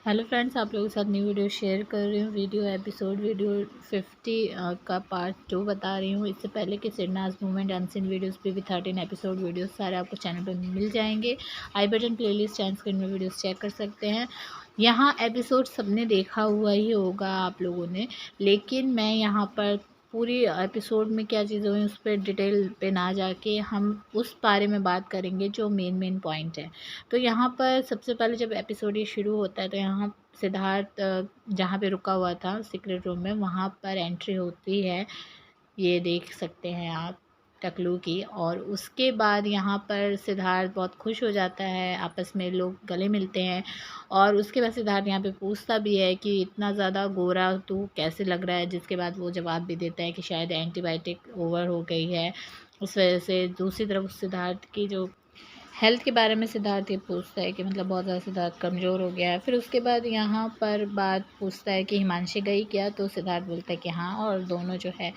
Hello friends, आप लोगों के साथ न्यू वीडियो शेयर कर रही हूँ। वीडियो 50 का पार्ट 2 बता रही हूँ। इससे पहले कि सिरनाज मूवमेंट अनसीन वीडियोस पे भी 13 एपिसोड वीडियोस सारे आपको चैनल पर मिल जाएंगे। आई बटन प्लेलिस्ट चैनल स्क्रीन में वीडियोस चेक कर सकते हैं। यहाँ एपिसोड सबने देखा हुआ ही होगा आप लोगों ने, लेकिन मैं यहाँ पर पूरी एपिसोड में क्या चीज़ें हुई उस पर डिटेल पे ना जाके हम उस बारे में बात करेंगे जो मेन पॉइंट है। तो यहाँ पर सबसे पहले जब एपिसोड ये शुरू होता है तो यहाँ सिद्धार्थ जहाँ पे रुका हुआ था सीक्रेट रूम में, वहाँ पर एंट्री होती है, ये देख सकते हैं आप, टकलू की। और उसके बाद यहाँ पर सिद्धार्थ बहुत खुश हो जाता है, आपस में लोग गले मिलते हैं। और उसके बाद सिद्धार्थ यहाँ पे पूछता भी है कि इतना ज़्यादा गोरा तू कैसे लग रहा है, जिसके बाद वो जवाब भी देता है कि शायद एंटीबायोटिक ओवर हो गई है उस वजह से। दूसरी तरफ सिद्धार्थ की जो हेल्थ के बारे में सिद्धार्थ ये पूछता है कि मतलब बहुत ज़्यादा सिद्धार्थ कमज़ोर हो गया है। फिर उसके बाद यहाँ पर बात पूछता है कि हिमांशी गई क्या, तो सिद्धार्थ बोलता है कि हाँ, और दोनों जो है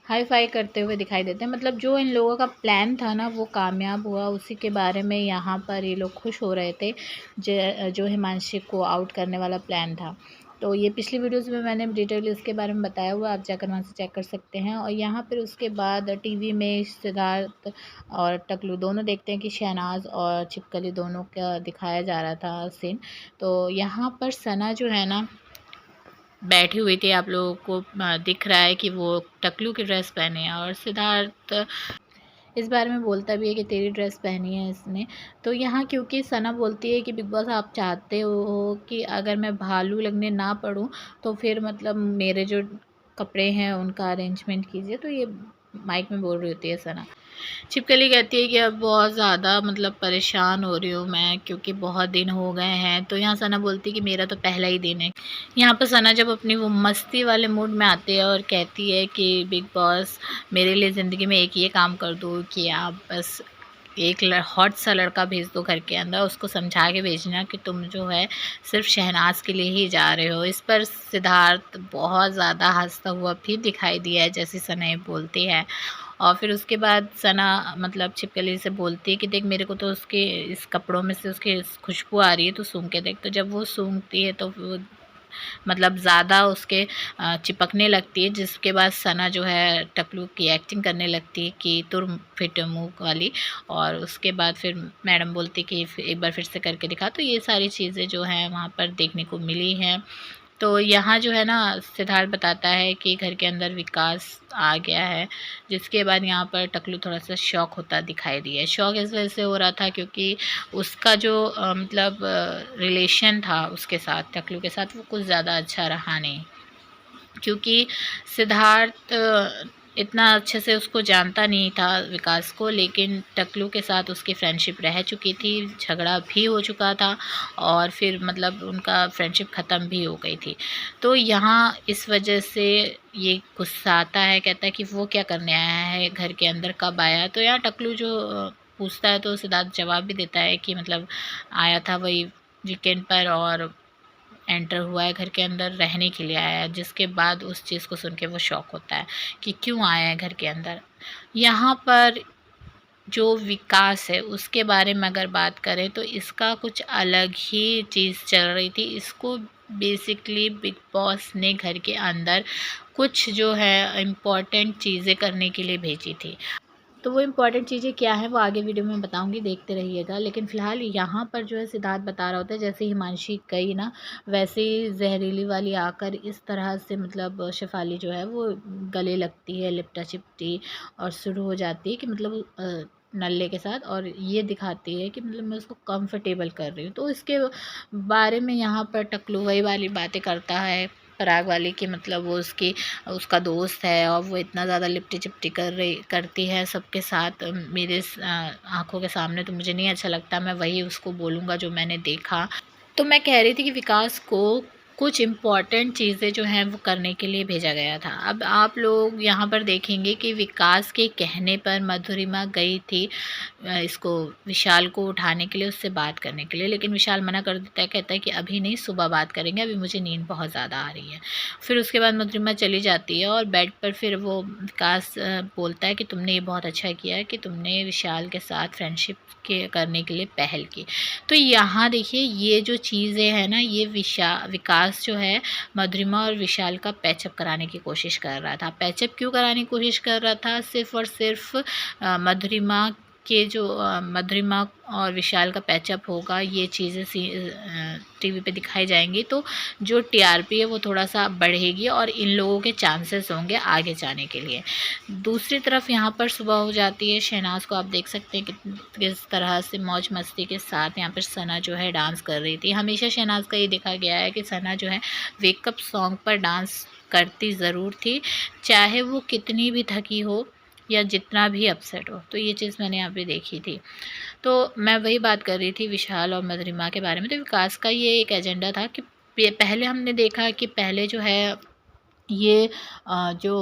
हाई फाई करते हुए दिखाई देते हैं। मतलब जो इन लोगों का प्लान था ना वो कामयाब हुआ, उसी के बारे में यहाँ पर ये लोग खुश हो रहे थे, जो हिमांशी को आउट करने वाला प्लान था। तो ये पिछली वीडियोस में मैंने डिटेल इसके बारे में बताया हुआ, आप जाकर वहाँ से चेक कर सकते हैं। और यहाँ पर उसके बाद टीवी में सिद्धार्थ और टकलू दोनों देखते हैं कि शहनाज और छिपकली दोनों का दिखाया जा रहा था सीन। तो यहाँ पर सना जो है ना बैठी हुई थी, आप लोगों को दिख रहा है कि वो टकलू की ड्रेस पहने है, और सिद्धार्थ इस बारे में बोलता भी है कि तेरी ड्रेस पहनी है इसने। तो यहाँ क्योंकि सना बोलती है कि बिग बॉस आप चाहते हो कि अगर मैं भालू लगने ना पड़ूँ तो फिर मतलब मेरे जो कपड़े हैं उनका अरेंजमेंट कीजिए, तो ये माइक में बोल रही होती है सना। छिपकली कहती है कि अब बहुत ज़्यादा मतलब परेशान हो रही हूँ मैं, क्योंकि बहुत दिन हो गए हैं। तो यहाँ सना बोलती है कि मेरा तो पहला ही दिन है। यहाँ पर सना जब अपनी वो मस्ती वाले मूड में आती है और कहती है कि बिग बॉस मेरे लिए ज़िंदगी में एक ये काम कर दो कि आप बस एक हॉट सा लड़का भेज दो घर के अंदर, उसको समझा के भेजना कि तुम जो है सिर्फ शहनाज के लिए ही जा रहे हो। इस पर सिद्धार्थ बहुत ज़्यादा हंसता हुआ भी दिखाई दिया है, जैसे सना ये बोलती है। और फिर उसके बाद सना मतलब छिपकली से बोलती है कि देख, मेरे को तो उसके इस कपड़ों में से उसकी खुशबू आ रही है, तो सूंघ के देख। तो जब वो सूंघती है तो वो मतलब ज़्यादा उसके चिपकने लगती है, जिसके बाद सना जो है टकलू की एक्टिंग करने लगती है कि तुम फिट मुँह वाली। और उसके बाद फिर मैडम बोलती कि एक बार फिर से करके दिखा। तो ये सारी चीज़ें जो हैं वहाँ पर देखने को मिली हैं। तो यहाँ जो है ना सिद्धार्थ बताता है कि घर के अंदर विकास आ गया है, जिसके बाद यहाँ पर टकलू थोड़ा सा शॉक होता दिखाई दिया है। शॉक इस वजह से हो रहा था क्योंकि उसका जो मतलब रिलेशन था उसके साथ, टकलू के साथ, वो कुछ ज़्यादा अच्छा रहा नहीं। क्योंकि सिद्धार्थ इतना अच्छे से उसको जानता नहीं था विकास को, लेकिन टकलू के साथ उसकी फ्रेंडशिप रह चुकी थी, झगड़ा भी हो चुका था, और फिर मतलब उनका फ्रेंडशिप ख़त्म भी हो गई थी। तो यहाँ इस वजह से ये गुस्सा आता है, कहता है कि वो क्या करने आया है घर के अंदर, कब आया। तो यहाँ टकलू जो पूछता है तो सिद्धार्थ जवाब भी देता है कि मतलब आया था वही वीकेंड पर, और एंटर हुआ है घर के अंदर, रहने के लिए आया है। जिसके बाद उस चीज़ को सुन के वो शॉक होता है कि क्यों आया है घर के अंदर। यहाँ पर जो विकास है उसके बारे में अगर बात करें तो इसका कुछ अलग ही चीज़ चल रही थी। इसको बेसिकली बिग बॉस ने घर के अंदर कुछ जो है इम्पॉर्टेंट चीज़ें करने के लिए भेजी थी। तो वो इम्पॉर्टेंट चीज़ें क्या हैं वो आगे वीडियो में बताऊंगी, देखते रहिएगा। लेकिन फ़िलहाल यहाँ पर जो है सिद्धार्थ बता रहा होता है जैसे हिमांशी गई ना, वैसे ही जहरीली वाली आकर इस तरह से मतलब शेफाली जो है वो गले लगती है, लिपटा चिपटी, और शुरू हो जाती है कि मतलब नल्ले के साथ, और ये दिखाती है कि मतलब मैं उसको कंफर्टेबल कर रही हूँ। तो इसके बारे में यहाँ पर टकलू वही वाली बातें करता है, पराग वाली, कि मतलब वो उसका दोस्त है और वो इतना ज़्यादा लिपटी चिपटी करती है सबके साथ मेरे आँखों के सामने, तो मुझे नहीं अच्छा लगता। मैं वही उसको बोलूँगा जो मैंने देखा। तो मैं कह रही थी कि विकास को कुछ इम्पॉर्टेंट चीज़ें जो हैं वो करने के लिए भेजा गया था। अब आप लोग यहाँ पर देखेंगे कि विकास के कहने पर मधुरिमा गई थी इसको विशाल को उठाने के लिए, उससे बात करने के लिए, लेकिन विशाल मना कर देता है, कहता है कि अभी नहीं, सुबह बात करेंगे, अभी मुझे नींद बहुत ज़्यादा आ रही है। फिर उसके बाद मधुरिमा चली जाती है और बेड पर फिर वो विकास बोलता है कि तुमने ये बहुत अच्छा किया है कि तुमने विशाल के साथ फ्रेंडशिप के करने के लिए पहल की। तो यहाँ देखिए ये जो चीज़ें हैं ना, ये विकास जो है मधुरिमा और विशाल का पैचअप कराने की कोशिश कर रहा था। पैचअप क्यों कराने की कोशिश कर रहा था? सिर्फ़ और सिर्फ मधुरिमा के जो मधुरिमा और विशाल का पैचअप होगा, ये चीज़ें टीवी पे दिखाई जाएंगी तो जो टीआरपी है वो थोड़ा सा बढ़ेगी और इन लोगों के चांसेस होंगे आगे जाने के लिए। दूसरी तरफ यहाँ पर सुबह हो जाती है, शहनाज को आप देख सकते हैं कि किस तरह से मौज मस्ती के साथ यहाँ पर सना जो है डांस कर रही थी। हमेशा शहनाज का ये देखा गया है कि सना जो है वेकअप सॉन्ग पर डांस करती ज़रूर थी, चाहे वो कितनी भी थकी हो या जितना भी अपसेट हो। तो ये चीज़ मैंने यहाँ पे देखी थी। तो मैं वही बात कर रही थी विशाल और मधुरिमा के बारे में। तो विकास का ये एक एजेंडा था कि पहले हमने देखा कि पहले जो है ये जो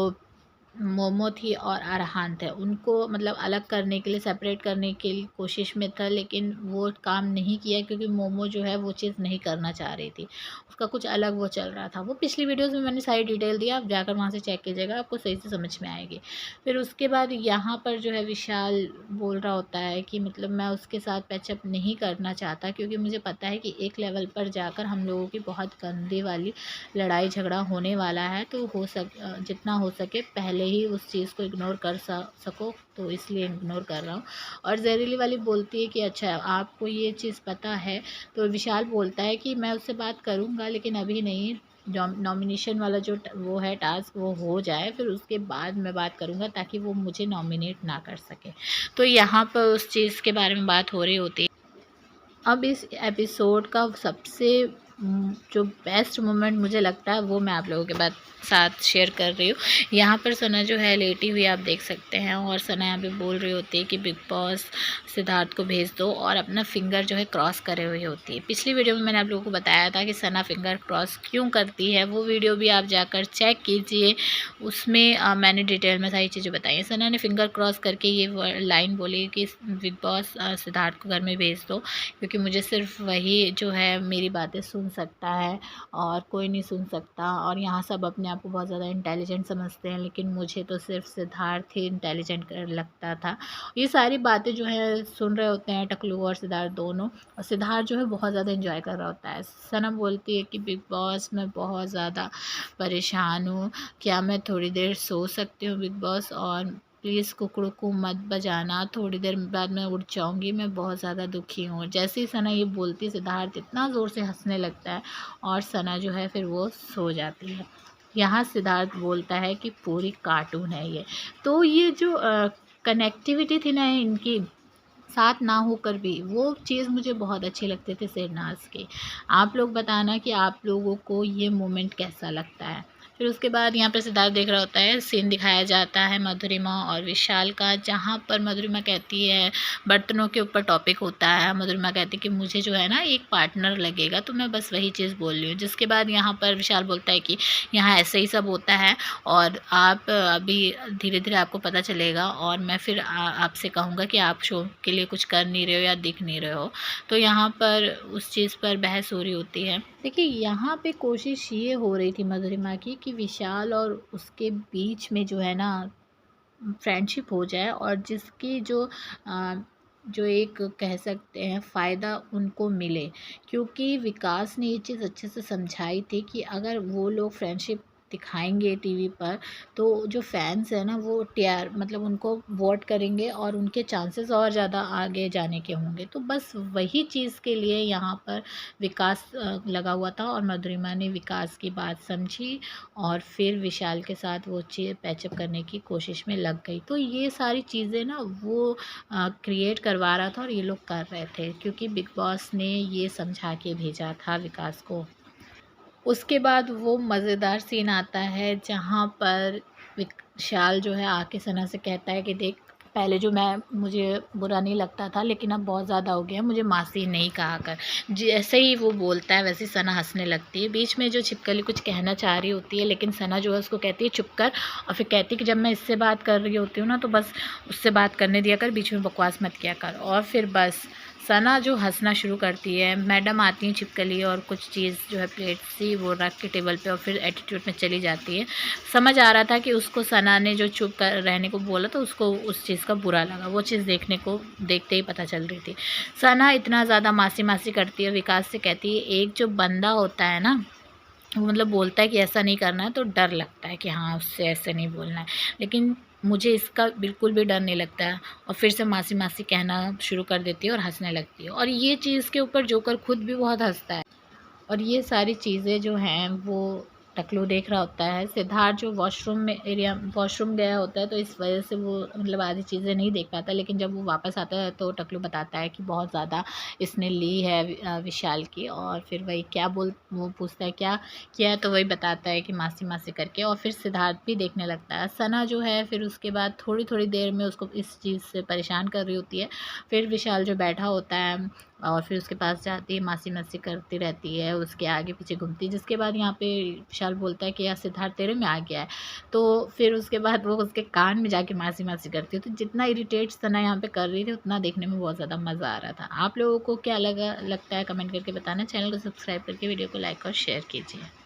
मोमो थी और अरहान थे, उनको मतलब अलग करने के लिए, सेपरेट करने के लिए कोशिश में था, लेकिन वो काम नहीं किया क्योंकि मोमो जो है वो चीज़ नहीं करना चाह रही थी, उसका कुछ अलग वो चल रहा था। वो पिछली वीडियोस में मैंने सारी डिटेल दिया, आप जाकर वहाँ से चेक कीजिएगा, आपको सही से समझ में आएगी। फिर उसके बाद यहाँ पर जो है विशाल बोल रहा होता है कि मतलब मैं उसके साथ पैचअप नहीं करना चाहता क्योंकि मुझे पता है कि एक लेवल पर जाकर हम लोगों की बहुत गंदी वाली लड़ाई झगड़ा होने वाला है, तो जितना हो सके पहले ही उस चीज़ को इग्नोर कर सको, तो इसलिए इग्नोर कर रहा हूँ। और जहरीली वाली बोलती है कि अच्छा आपको ये चीज़ पता है, तो विशाल बोलता है कि मैं उससे बात करूँगा लेकिन अभी नहीं, नॉमिनेशन वाला जो वो है टास्क वो हो जाए, फिर उसके बाद मैं बात करूँगा ताकि वो मुझे नॉमिनेट ना कर सके। तो यहाँ पर उस चीज़ के बारे में बात हो रही होती है। अब इस एपिसोड का सबसे जो बेस्ट मोमेंट मुझे लगता है वो मैं आप लोगों के साथ शेयर कर रही हूँ। यहाँ पर सना जो है लेटी हुई आप देख सकते हैं और सना यहाँ पे बोल रही होती है कि बिग बॉस सिद्धार्थ को भेज दो और अपना फिंगर जो है क्रॉस करे हुई होती है। पिछली वीडियो में मैंने आप लोगों को बताया था कि सना फिंगर क्रॉस क्यों करती है, वो वीडियो भी आप जाकर चेक कीजिए, उसमें मैंने डिटेल में सारी चीज़ें बताई हैं। सना ने फिंगर क्रॉस करके ये लाइन बोली कि बिग बॉस सिद्धार्थ को घर में भेज दो क्योंकि मुझे सिर्फ वही जो है मेरी बातें सुन सकता है और कोई नहीं सुन सकता, और यहाँ सब अपने आप को बहुत ज़्यादा इंटेलिजेंट समझते हैं लेकिन मुझे तो सिर्फ सिद्धार्थ ही इंटेलिजेंट लगता था। ये सारी बातें जो है सुन रहे होते हैं टकलू और सिद्धार्थ दोनों, और सिद्धार्थ जो है बहुत ज़्यादा एंजॉय कर रहा होता है। सनम बोलती है कि बिग बॉस मैं बहुत ज़्यादा परेशान हूँ, क्या मैं थोड़ी देर सो सकती हूँ बिग बॉस, और प्लीज़ कुकड़ू को मत बजाना, थोड़ी देर बाद मैं उठ जाऊंगी, मैं बहुत ज़्यादा दुखी हूँ। जैसे ही सना ये बोलती सिद्धार्थ इतना ज़ोर से हंसने लगता है और सना जो है फिर वो सो जाती है। यहाँ सिद्धार्थ बोलता है कि पूरी कार्टून है ये। तो ये जो कनेक्टिविटी थी ना इनकी, साथ ना होकर भी, वो चीज़ मुझे बहुत अच्छी लगती थी शहनाज की। आप लोग बताना कि आप लोगों को ये मोमेंट कैसा लगता है। फिर उसके बाद यहाँ पर सिद्धार्थ देख रहा होता है, सीन दिखाया जाता है मधुरिमा और विशाल का, जहाँ पर मधुरिमा कहती है बर्तनों के ऊपर टॉपिक होता है, मधुरिमा कहती है कि मुझे जो है ना एक पार्टनर लगेगा, तो मैं बस वही चीज़ बोल रही हूँ। जिसके बाद यहाँ पर विशाल बोलता है कि यहाँ ऐसे ही सब होता है और आप अभी धीरे धीरे आपको पता चलेगा और मैं फिर आपसे कहूँगा कि आप शो के लिए कुछ कर नहीं रहे हो या दिख नहीं रहे हो। तो यहाँ पर उस चीज़ पर बहस हो रही होती है। देखिए यहाँ पे कोशिश ये हो रही थी मधुरिमा की कि विशाल और उसके बीच में जो है ना फ्रेंडशिप हो जाए और जिसकी जो एक कह सकते हैं फ़ायदा उनको मिले, क्योंकि विकास ने ये चीज़ अच्छे से समझाई थी कि अगर वो लोग फ्रेंडशिप दिखाएंगे टीवी पर तो जो फैंस है ना वो टीआर मतलब उनको वोट करेंगे और उनके चांसेस और ज़्यादा आगे जाने के होंगे। तो बस वही चीज़ के लिए यहाँ पर विकास लगा हुआ था और मधुरिमा ने विकास की बात समझी और फिर विशाल के साथ वो चीज़ पैचअप करने की कोशिश में लग गई। तो ये सारी चीज़ें ना वो क्रिएट करवा रहा था और ये लोग कर रहे थे क्योंकि बिग बॉस ने ये समझा के भेजा था विकास को। उसके बाद वो मज़ेदार सीन आता है जहाँ पर विशाल जो है आके सना से कहता है कि देख पहले जो मुझे बुरा नहीं लगता था, लेकिन अब बहुत ज़्यादा हो गया, मुझे मासी नहीं कहा कर। जैसे ही वो बोलता है वैसे सना हंसने लगती है। बीच में जो छिपकली कुछ कहना चाह रही होती है, लेकिन सना जो है उसको कहती है चुप कर, और फिर कहती है कि जब मैं इससे बात कर रही होती हूँ ना तो बस उससे बात करने दिया कर, बीच में बकवास मत किया कर। और फिर बस सना जो हंसना शुरू करती है। मैडम आती हैं छिपकली और कुछ चीज़ जो है प्लेट सी वो रख के टेबल पे, और फिर एटीट्यूड में चली जाती है। समझ आ रहा था कि उसको सना ने जो चुप कर रहने को बोला तो उसको उस चीज़ का बुरा लगा। वो चीज़ देखते ही पता चल रही थी। सना इतना ज़्यादा मासी मासी करती है, विकास से कहती है एक जो बंदा होता है ना, वो मतलब बोलता है कि ऐसा नहीं करना है तो डर लगता है कि हाँ उससे ऐसे नहीं बोलना है, लेकिन मुझे इसका बिल्कुल भी डर नहीं लगता है। और फिर से मासी मासी कहना शुरू कर देती है और हंसने लगती है, और ये चीज़ के ऊपर जोकर खुद भी बहुत हंसता है। और ये सारी चीज़ें जो हैं वो टकलू देख रहा होता है। सिद्धार्थ जो वॉशरूम गया होता है, तो इस वजह से वो मतलब आधी चीज़ें नहीं देख पाता, लेकिन जब वो वापस आता है तो टकलू बताता है कि बहुत ज़्यादा इसने ली है विशाल की। और फिर वही वो पूछता है क्या किया है, तो वही बताता है कि मासी मासी करके। और फिर सिद्धार्थ भी देखने लगता है। सना जो है फिर उसके बाद थोड़ी थोड़ी देर में उसको इस चीज़ से परेशान कर रही होती है। फिर विशाल जो बैठा होता है और फिर उसके पास जाती है, मासी मासी करती रहती है, उसके आगे पीछे घूमती है। जिसके बाद यहाँ पे विशाल बोलता है कि यार सिद्धार्थ तेरे में आ गया है, तो फिर उसके बाद वो उसके कान में जाके मासी मासी करती है। तो जितना इरिटेट सना यहाँ पे कर रही थी उतना देखने में बहुत ज़्यादा मज़ा आ रहा था। आप लोगों को क्या लगता है कमेंट करके बताना। चैनल को सब्सक्राइब करके वीडियो को लाइक और शेयर कीजिए।